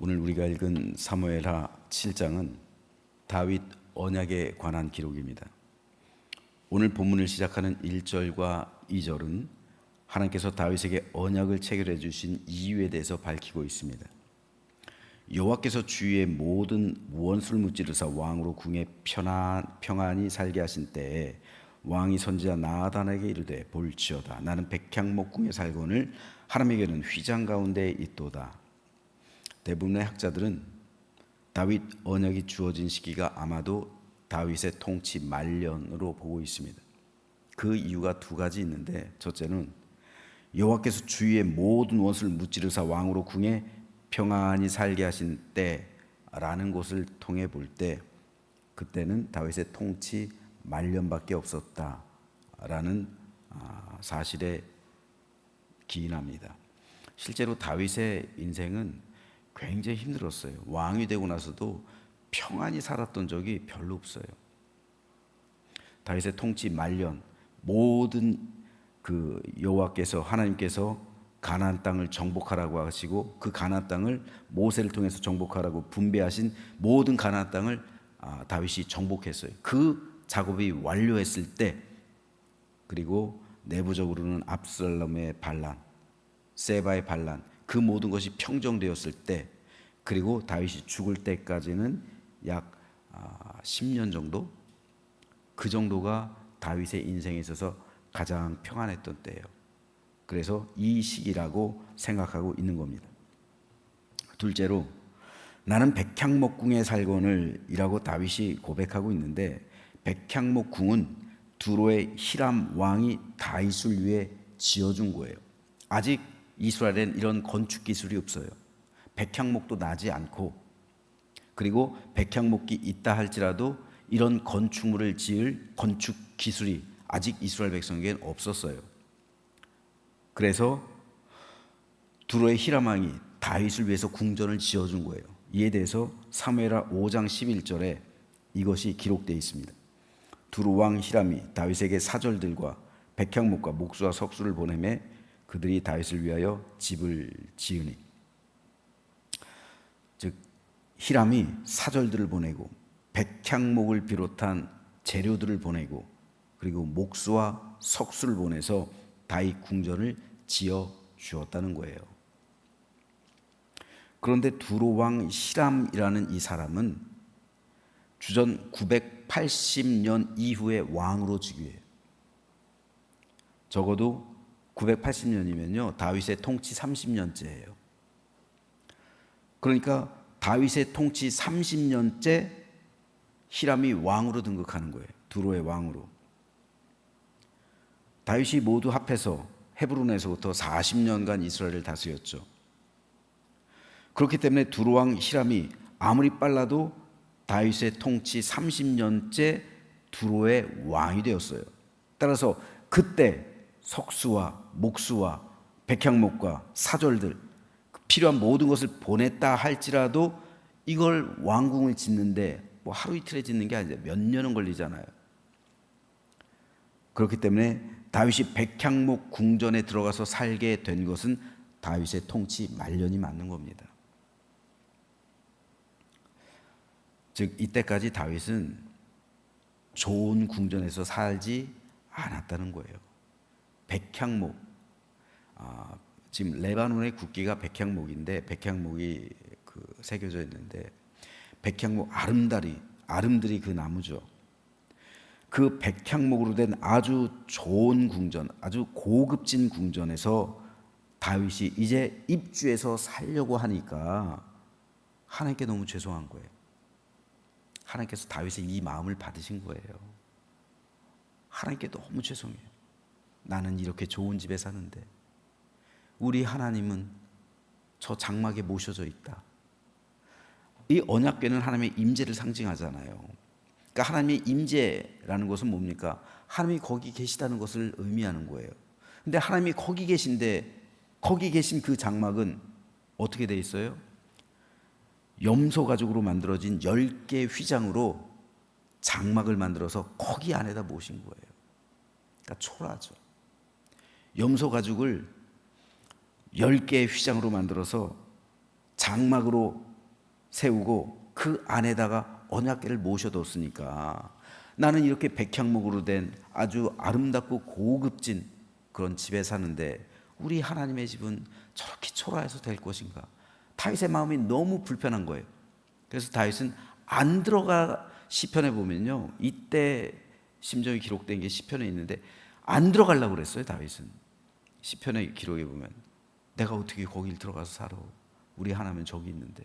오늘 우리가 읽은 사무엘하 7장은 다윗 언약에 관한 기록입니다. 오늘 본문을 시작하는 1절과 2절은 하나님께서 다윗에게 언약을 체결해 주신 이유에 대해서 밝히고 있습니다. 여호와께서 주위의 모든 원수를 무찌르사 왕으로 궁에 평안히 살게 하신 때에 왕이 선지자 나단에게 이르되 볼지어다 나는 백향목 궁에 살거늘 하나님에게는 휘장 가운데 있도다. 대부분의 학자들은 다윗 언약이 주어진 시기가 아마도 다윗의 통치 말년으로 보고 있습니다. 그 이유가 두 가지 있는데, 첫째는 여호와께서 주위의 모든 원수를 무찌르사 왕으로 궁에 평안히 살게 하신 때라는 것을 통해 볼 때 그때는 다윗의 통치 말년밖에 없었다라는 사실에 기인합니다. 실제로 다윗의 인생은 굉장히 힘들었어요. 왕이 되고 나서도 평안히 살았던 적이 별로 없어요. 다윗의 통치 말년, 모든 여호와께서 하나님께서 가나안 땅을 정복하라고 하시고 그 가나안 땅을 모세를 통해서 정복하라고 분배하신 모든 가나안 땅을 다윗이 정복했어요. 그 작업이 완료했을 때, 그리고 내부적으로는 압살롬의 반란, 세바의 반란, 그 모든 것이 평정되었을 때, 그리고 다윗이 죽을 때까지는 약 10년 정도, 그 정도가 다윗의 인생에 있어서 가장 평안했던 때예요. 그래서 이 시기라고 생각하고 있는 겁니다. 둘째로 나는 백향목 궁에 살거늘 이라고 다윗이 고백하고 있는데, 백향목 궁은 두로의 히람 왕이 다윗을 위해 지어준 거예요. 아직 이스라엘엔 이런 건축 기술이 없어요. 백향목도 나지 않고, 그리고 백향목이 있다 할지라도 이런 건축물을 지을 건축 기술이 아직 이스라엘 백성에게는 없었어요. 그래서 두로의 히람 왕이 다윗을 위해서 궁전을 지어준 거예요. 이에 대해서 사무엘하 5장 11절에 이것이 기록되어 있습니다. 두로 왕 히람이 다윗에게 사절들과 백향목과 목수와 석수를 보내매 그들이 다윗을 위하여 집을 지으니, 즉 히람이 사절들을 보내고 백향목을 비롯한 재료들을 보내고 그리고 목수와 석수를 보내서 다윗 궁전을 지어 주었다는 거예요. 그런데 두로 왕 히람이라는 이 사람은 주전 980년 이후에 왕으로 즉위해요. 적어도 980년이면요 다윗의 통치 30년째예요. 그러니까 다윗의 통치 30년째 히람이 왕으로 등극하는 거예요. 두로의 왕으로. 다윗이 모두 합해서 헤브론에서부터 40년간 이스라엘을 다스렸죠. 그렇기 때문에 두로 왕 히람이 아무리 빨라도 다윗의 통치 30년째 두로의 왕이 되었어요. 따라서 그때 석수와 목수와 백향목과 사절들, 필요한 모든 것을 보냈다 할지라도 이걸 왕궁을 짓는데 뭐 하루 이틀에 짓는 게 아니라 몇 년은 걸리잖아요. 그렇기 때문에 다윗이 백향목 궁전에 들어가서 살게 된 것은 다윗의 통치 말년이 맞는 겁니다. 즉 이때까지 다윗은 좋은 궁전에서 살지 않았다는 거예요. 백향목, 지금 레바논의 국기가 백향목인데, 백향목이 새겨져 있는데, 백향목 아름들이 그 나무죠. 그 백향목으로 된 아주 좋은 궁전, 아주 고급진 궁전에서 다윗이 이제 입주해서 살려고 하니까 하나님께 너무 죄송한 거예요. 하나님께서 다윗의 이 마음을 받으신 거예요. 하나님께 너무 죄송해요. 나는 이렇게 좋은 집에 사는데 우리 하나님은 저 장막에 모셔져 있다. 이 언약궤는 하나님의 임재를 상징하잖아요. 그러니까 하나님의 임재라는 것은 뭡니까? 하나님이 거기 계시다는 것을 의미하는 거예요. 근데 하나님이 거기 계신데 거기 계신 그 장막은 어떻게 돼 있어요? 염소 가죽으로 만들어진 10개의 휘장으로 장막을 만들어서 거기 안에다 모신 거예요. 그러니까 초라하죠. 염소 가죽을 10개의 휘장으로 만들어서 장막으로 세우고 그 안에다가 언약궤를 모셔뒀으니까 나는 이렇게 백향목으로 된 아주 아름답고 고급진 그런 집에 사는데 우리 하나님의 집은 저렇게 초라해서 될 것인가? 다윗의 마음이 너무 불편한 거예요. 그래서 다윗은 안 들어가. 시편에 보면요, 이때 심정이 기록된 게 시편에 있는데 안 들어가려고 그랬어요. 다윗은 시편의 기록에 보면 내가 어떻게 거길 들어가서 살아? 우리 하나님은 저기 있는데.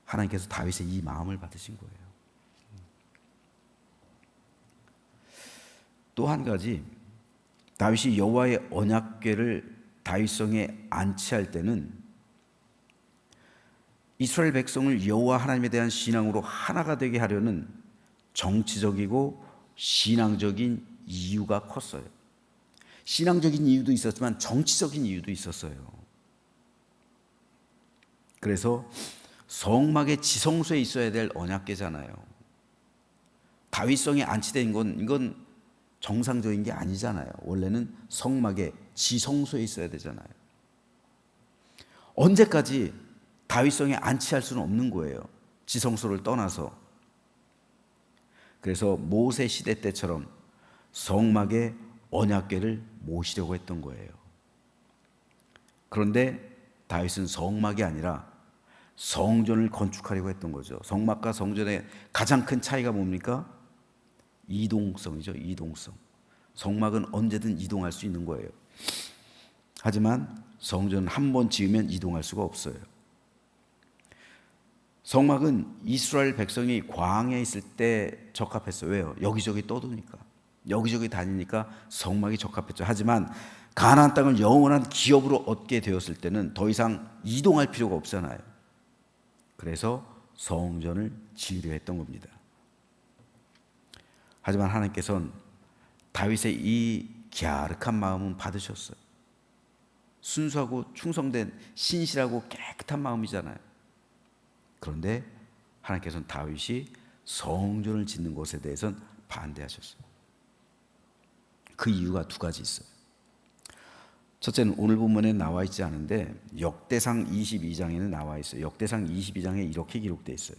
하나님께서 다윗의 이 마음을 받으신 거예요. 또 한 가지, 다윗이 여호와의 언약궤를 다윗성에 안치할 때는 이스라엘 백성을 여호와 하나님에 대한 신앙으로 하나가 되게 하려는 정치적이고 신앙적인 이유가 컸어요. 신앙적인 이유도 있었지만 정치적인 이유도 있었어요. 그래서 성막의 지성소에 있어야 될 언약궤잖아요. 다윗성에 안치된 건 이건 정상적인 게 아니잖아요. 원래는 성막의 지성소에 있어야 되잖아요. 언제까지 다윗성에 안치할 수는 없는 거예요. 지성소를 떠나서. 그래서 모세 시대 때처럼 성막에 언약궤를 모시려고 했던 거예요. 그런데 다윗은 성막이 아니라 성전을 건축하려고 했던 거죠. 성막과 성전의 가장 큰 차이가 뭡니까? 이동성이죠. 이동성. 성막은 언제든 이동할 수 있는 거예요. 하지만 성전은 한 번 지으면 이동할 수가 없어요. 성막은 이스라엘 백성이 광야에 있을 때 적합했어요. 왜요? 여기저기 떠도니까. 여기저기 다니니까 성막이 적합했죠. 하지만 가나안 땅을 영원한 기업으로 얻게 되었을 때는 더 이상 이동할 필요가 없잖아요. 그래서 성전을 지으려 했던 겁니다. 하지만 하나님께서는 다윗의 이 갸륵한 마음은 받으셨어요. 순수하고 충성된 신실하고 깨끗한 마음이잖아요. 그런데 하나님께서는 다윗이 성전을 짓는 것에 대해서는 반대하셨어요. 그 이유가 두 가지 있어요. 첫째는 오늘 본문에 나와 있지 않은데 역대상 22장에는 나와 있어요. 역대상 22장에 이렇게 기록되어 있어요.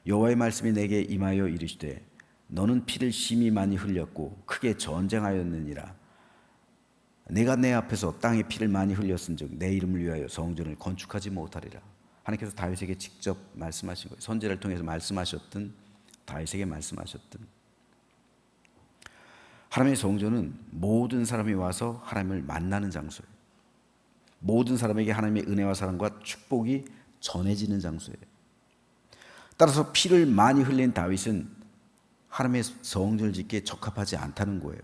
여호와의 말씀이 내게 임하여 이르시되 너는 피를 심히 많이 흘렸고 크게 전쟁하였느니라. 내가 내 앞에서 땅에 피를 많이 흘렸은즉 내 이름을 위하여 성전을 건축하지 못하리라. 하나님께서 다윗에게 직접 말씀하신 거예요. 선지자를 통해서 말씀하셨든 다윗에게 말씀하셨든. 하나님의 성전은 모든 사람이 와서 하나님을 만나는 장소예요. 모든 사람에게 하나님의 은혜와 사랑과 축복이 전해지는 장소예요. 따라서 피를 많이 흘린 다윗은 하나님의 성전을 짓기에 적합하지 않다는 거예요.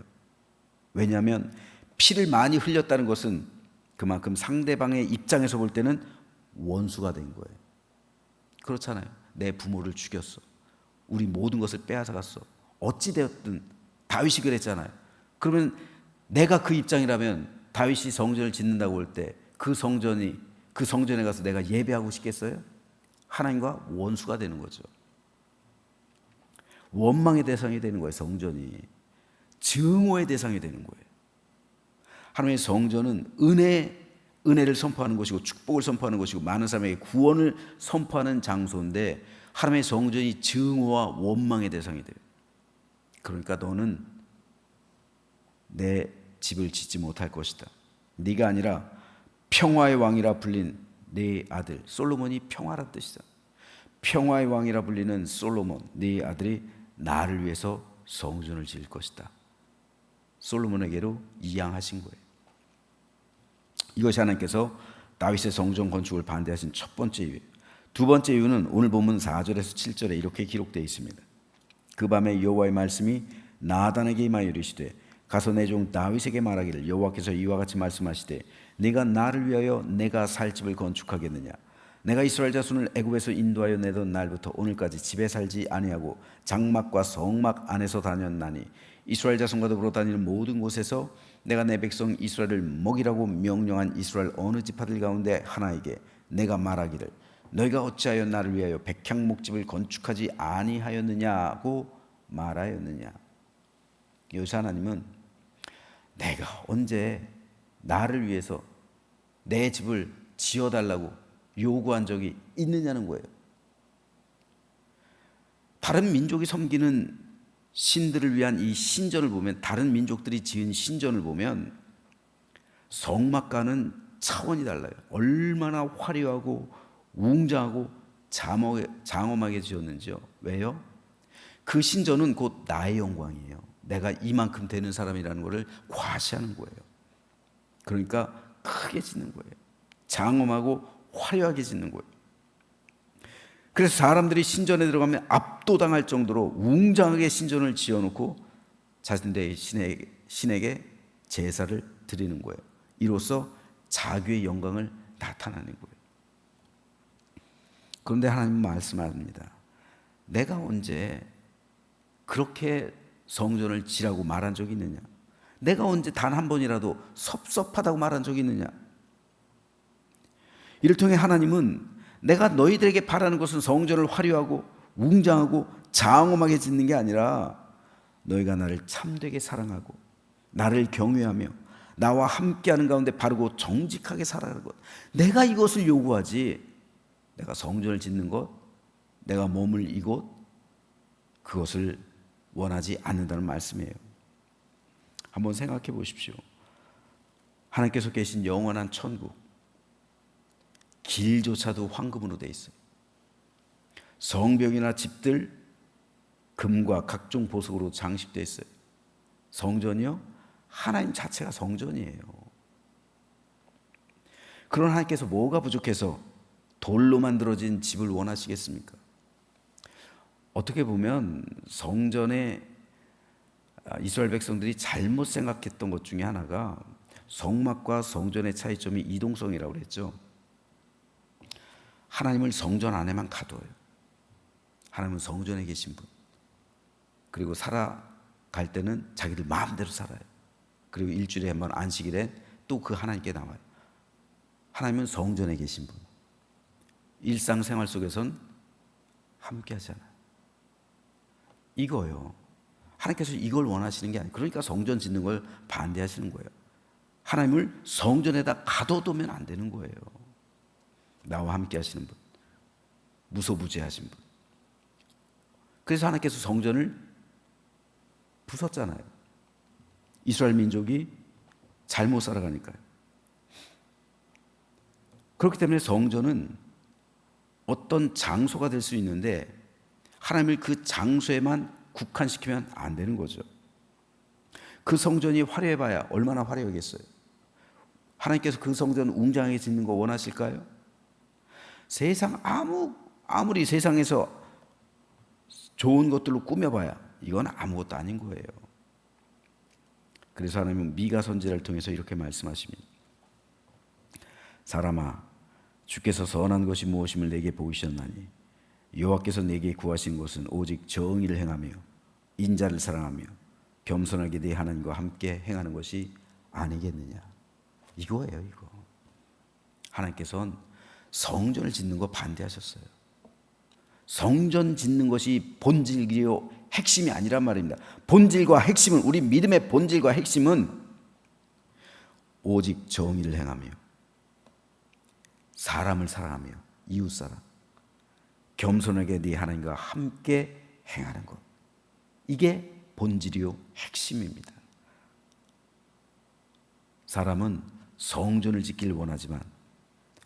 왜냐하면 피를 많이 흘렸다는 것은 그만큼 상대방의 입장에서 볼 때는 원수가 된 거예요. 그렇잖아요. 내 부모를 죽였어. 우리 모든 것을 빼앗아갔어. 어찌되었든 다윗이 그랬잖아요. 그러면 내가 그 입장이라면 다윗이 성전을 짓는다고 할 때 그 성전에 가서 내가 예배하고 싶겠어요? 하나님과 원수가 되는 거죠. 원망의 대상이 되는 거예요. 성전이 증오의 대상이 되는 거예요. 하나님의 성전은 은혜를 선포하는 것이고 축복을 선포하는 것이고 많은 사람에게 구원을 선포하는 장소인데 하나님의 성전이 증오와 원망의 대상이 돼요. 그러니까 너는 내 집을 짓지 못할 것이다. 네가 아니라 평화의 왕이라 불린 네 아들 솔로몬이 평화란 뜻이다. 평화의 왕이라 불리는 솔로몬 네 아들이 나를 위해서 성전을 지을 것이다. 솔로몬에게로 이양하신 거예요. 이것이 하나님께서 다윗의 성전 건축을 반대하신 첫 번째 이유예요. 두 번째 이유는 오늘 본문 4절에서 7절에 이렇게 기록되어 있습니다. 그 밤에 여호와의 말씀이 나단에게 임하여 이르시되 가서 내 종 다윗에게 말하기를 여호와께서 이와 같이 말씀하시되 네가 나를 위하여 내가 살 집을 건축하겠느냐. 내가 이스라엘 자손을 애굽에서 인도하여 내던 날부터 오늘까지 집에 살지 아니하고 장막과 성막 안에서 다녔나니 이스라엘 자손과 더불어 다니는 모든 곳에서 내가 내 백성 이스라엘을 먹이라고 명령한 이스라엘 어느 지파들 가운데 하나에게 내가 말하기를 너희가 어찌하여 나를 위하여 백향목집을 건축하지 아니하였느냐고 말하였느냐. 여기서 하나님은 내가 언제 나를 위해서 내 집을 지어달라고 요구한 적이 있느냐는 거예요. 다른 민족이 섬기는 신들을 위한 이 신전을 보면, 다른 민족들이 지은 신전을 보면 성막과는 차원이 달라요. 얼마나 화려하고 웅장하고 장엄하게 지었는지요. 왜요? 그 신전은 곧 나의 영광이에요. 내가 이만큼 되는 사람이라는 것을 과시하는 거예요. 그러니까 크게 짓는 거예요. 장엄하고 화려하게 짓는 거예요. 그래서 사람들이 신전에 들어가면 압도당할 정도로 웅장하게 신전을 지어놓고 자신들의 신에게 제사를 드리는 거예요. 이로써 자기의 영광을 나타내는 거예요. 그런데 하나님은 말씀합니다. 내가 언제 그렇게 성전을 지라고 말한 적이 있느냐? 내가 언제 단 한 번이라도 섭섭하다고 말한 적이 있느냐? 이를 통해 하나님은 내가 너희들에게 바라는 것은 성전을 화려하고 웅장하고 장엄하게 짓는 게 아니라 너희가 나를 참되게 사랑하고 나를 경외하며 나와 함께하는 가운데 바르고 정직하게 살아가는 것, 내가 이것을 요구하지, 내가 성전을 짓는 것, 내가 머물 이곳, 그것을 원하지 않는다는 말씀이에요. 한번 생각해 보십시오. 하나님께서 계신 영원한 천국, 길조차도 황금으로 돼 있어요. 성벽이나 집들 금과 각종 보석으로 장식되어 있어요. 성전이요? 하나님 자체가 성전이에요. 그런 하나님께서 뭐가 부족해서 돌로 만들어진 집을 원하시겠습니까? 어떻게 보면 성전에 이스라엘 백성들이 잘못 생각했던 것 중에 하나가 성막과 성전의 차이점이 이동성이라고 그랬죠. 하나님을 성전 안에만 가둬요. 하나님은 성전에 계신 분. 그리고 살아갈 때는 자기들 마음대로 살아요. 그리고 일주일에 한 번 안식일에 또 그 하나님께 나와요. 하나님은 성전에 계신 분. 일상생활 속에선 함께 하잖아요. 이거요. 하나님께서 이걸 원하시는 게 아니에요. 그러니까 성전 짓는 걸 반대하시는 거예요. 하나님을 성전에다 가둬두면 안 되는 거예요. 나와 함께 하시는 분, 무소부재하신 분. 그래서 하나님께서 성전을 부쉈잖아요. 이스라엘 민족이 잘못 살아가니까요. 그렇기 때문에 성전은 어떤 장소가 될 수 있는데 하나님을 그 장소에만 국한시키면 안 되는 거죠. 그 성전이 화려해봐야 얼마나 화려하겠어요. 하나님께서 그 성전 웅장하게 짓는 거 원하실까요? 세상 아무리 세상에서 좋은 것들로 꾸며봐야 이건 아무것도 아닌 거예요. 그래서 하나님은 미가 선지자를 통해서 이렇게 말씀하십니다. 사람아, 주께서 선한 것이 무엇임을 내게 보이셨나니 여호와께서 내게 구하신 것은 오직 정의를 행하며 인자를 사랑하며 겸손하게 네 하나님과 함께 행하는 것이 아니겠느냐. 이거예요, 이거. 하나님께서는 성전을 짓는 거 반대하셨어요. 성전 짓는 것이 본질이요 핵심이 아니란 말입니다. 본질과 핵심은, 우리 믿음의 본질과 핵심은 오직 정의를 행하며 사람을 사랑하며 이웃사랑, 겸손하게 네 하나님과 함께 행하는 것, 이게 본질이요 핵심입니다. 사람은 성전을 짓기를 원하지만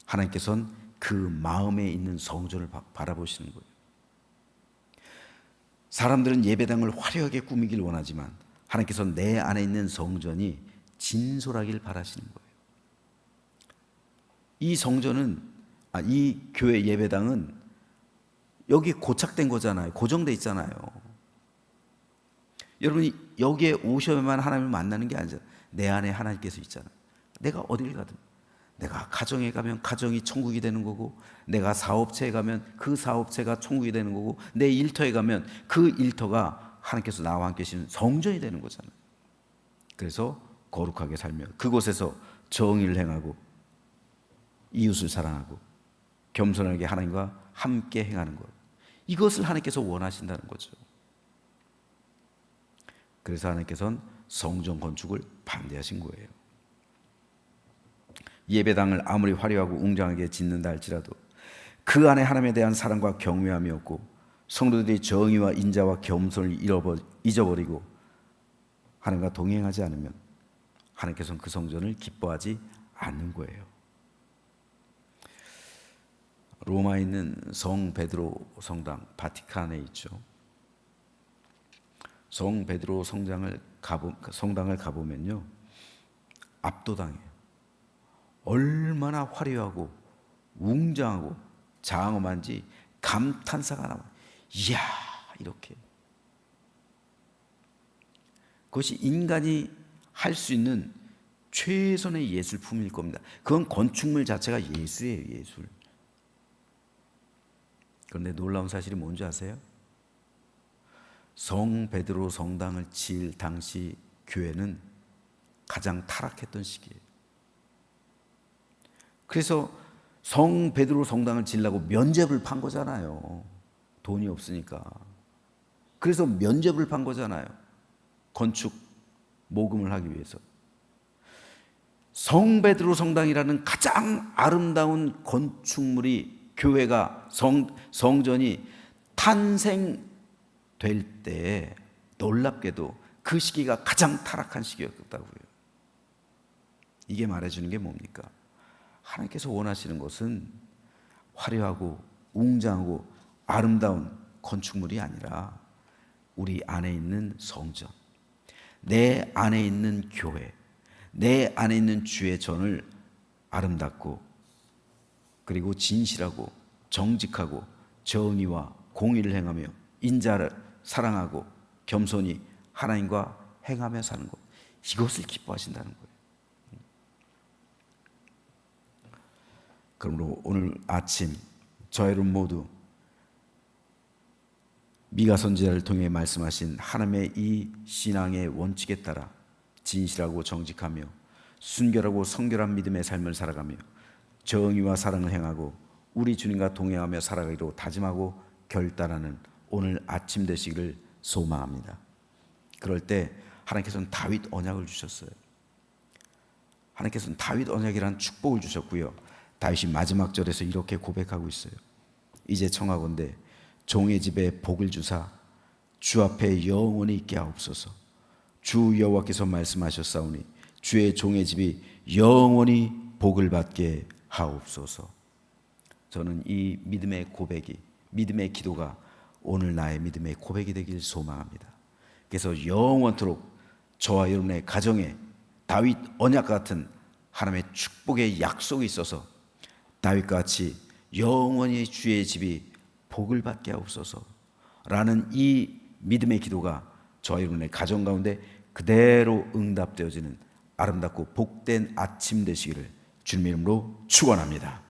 하나님께서는 그 마음에 있는 성전을 바라보시는 거예요. 사람들은 예배당을 화려하게 꾸미길 원하지만 하나님께서는 내 안에 있는 성전이 진솔하길 바라시는 거예요. 이 성전은, 이 교회 예배당은 여기 고착된 거잖아요. 고정돼 있잖아요. 여러분이 여기에 오셔야만 하나님을 만나는 게 아니잖아요. 내 안에 하나님께서 있잖아요. 내가 어딜 가든, 내가 가정에 가면 가정이 천국이 되는 거고, 내가 사업체에 가면 그 사업체가 천국이 되는 거고, 내 일터에 가면 그 일터가 하나님께서 나와 함께 계시는 성전이 되는 거잖아요. 그래서 거룩하게 살며 그곳에서 정의를 행하고 이웃을 사랑하고 겸손하게 하나님과 함께 행하는 것, 이것을 하나님께서 원하신다는 거죠. 그래서 하나님께서는 성전 건축을 반대하신 거예요. 예배당을 아무리 화려하고 웅장하게 짓는다 할지라도 그 안에 하나님에 대한 사랑과 경외함이 없고 성도들이 정의와 인자와 겸손을 잊어버리고 하나님과 동행하지 않으면 하나님께서는 그 성전을 기뻐하지 않는 거예요. 로마에 있는 성 베드로 성당, 바티칸에 있죠. 성 베드로 성당을 가보면요, 압도당해요. 얼마나 화려하고 웅장하고 장엄한지 감탄사가 나와요. 이야, 이렇게. 그것이 인간이 할 수 있는 최선의 예술품일 겁니다. 그건 건축물 자체가 예술이에요, 예술. 그런데 놀라운 사실이 뭔지 아세요? 성 베드로 성당을 지을 당시 교회는 가장 타락했던 시기예요. 그래서 성 베드로 성당을 지으려고 면죄부를 판 거잖아요. 돈이 없으니까. 그래서 면죄부를 판 거잖아요. 건축 모금을 하기 위해서. 성 베드로 성당이라는 가장 아름다운 건축물이, 교회가, 성전이 탄생될 때 놀랍게도 그 시기가 가장 타락한 시기였다고요. 이게 말해주는 게 뭡니까? 하나님께서 원하시는 것은 화려하고 웅장하고 아름다운 건축물이 아니라 우리 안에 있는 성전, 내 안에 있는 교회, 내 안에 있는 주의 전을 아름답고 그리고 진실하고 정직하고 정의와 공의를 행하며 인자를 사랑하고 겸손히 하나님과 행하며 사는 것, 이것을 기뻐하신다는 거예요. 그러므로 오늘 아침 저와 여러분 모두 미가 선지자를 통해 말씀하신 하나님의 이 신앙의 원칙에 따라 진실하고 정직하며 순결하고 성결한 믿음의 삶을 살아가며 정의와 사랑을 행하고 우리 주님과 동행하며 살아가기로 다짐하고 결단하는 오늘 아침 되시기를 소망합니다. 그럴 때 하나님께서는 다윗 언약을 주셨어요. 하나님께서는 다윗 언약이라는 축복을 주셨고요, 다윗이 마지막 절에서 이렇게 고백하고 있어요. 이제 청하건대 종의 집에 복을 주사 주 앞에 영원히 있게 하옵소서. 주 여호와께서 말씀하셨사오니 주의 종의 집이 영원히 복을 받게 하옵소서. 저는 이 믿음의 고백이, 믿음의 기도가 오늘 나의 믿음의 고백이 되길 소망합니다. 그래서 영원토록 저와 여러분의 가정에 다윗 언약 같은 하나님의 축복의 약속이 있어서 다윗과 같이 영원히 주의 집이 복을 받게 하옵소서 라는 이 믿음의 기도가 저와 여러분의 가정 가운데 그대로 응답되어지는 아름답고 복된 아침 되시기를 주님의 이름으로 축원합니다.